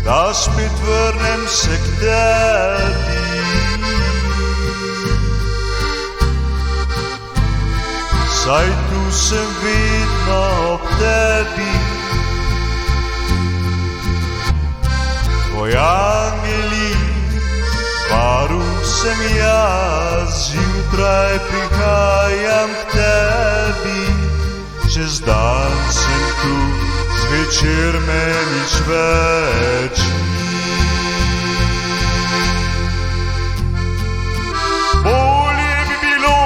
da spet vrnem se k tebi. Saj tu sem vedno ob tebi, tvoj angeli, varuh sem jaz, zjutraj prihajam k tebi, čez dan sem tu, zvečer me nič več ni. Bolje bi bilo,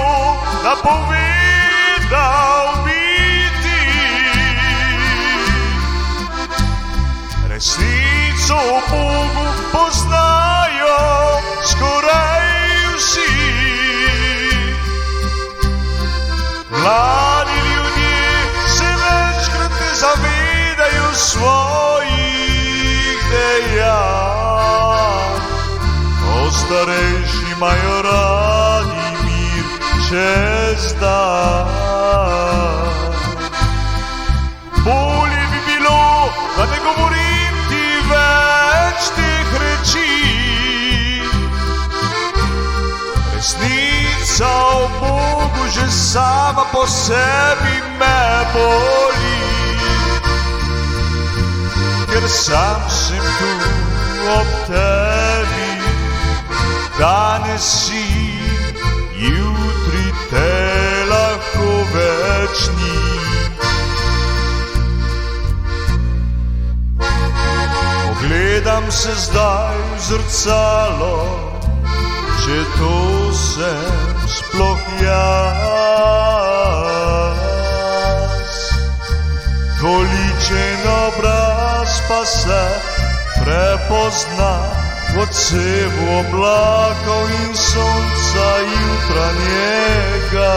da povedal biti resnico o Bogu poznajo skoraj vsi. Mladi ljudje se večkrat ne zavedajo svojih dejanj, starejši imajo radi mir čez dan. Bolje bi bilo, da ne govorim ti več teh reči. Resnica o Bogu že sama po sebi me boli, ker sam sem tu ob tebi. Danes si, jutri te lahko več ni. Pogledam se zdaj v zrcalo, če to sem sploh jaz. Dvoličen obraz pa se prepozna v odsevu oblakov in sonca jutranjega.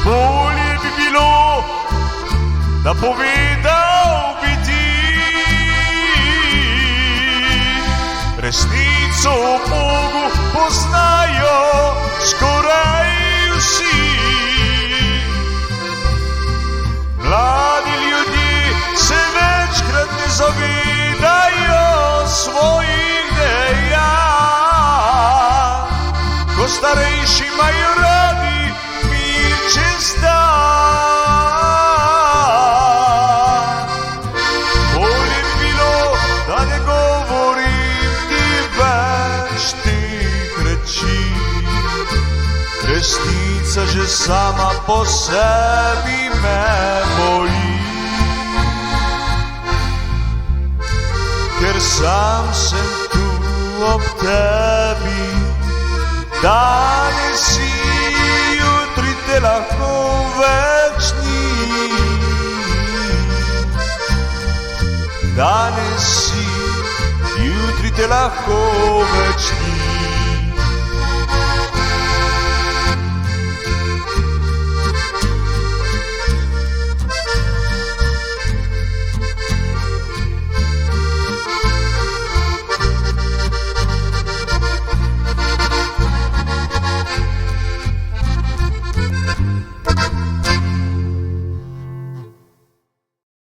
Bolje bi bilo, da povedal bi ti resnico o Bogu poznajo skoraj vsi. Mladi ljudje se večkrat ne zavedajo svojih dejanj, ko starejši imajo radi mir čez dan. Bolje bi bilo, da ne govorim ti več teh reči. Resnica že sama po sebi me boli, ker sam sem tu ob tebi. Danes si, jutri te lahko več ni. Danes si, jutri te lahko več ni.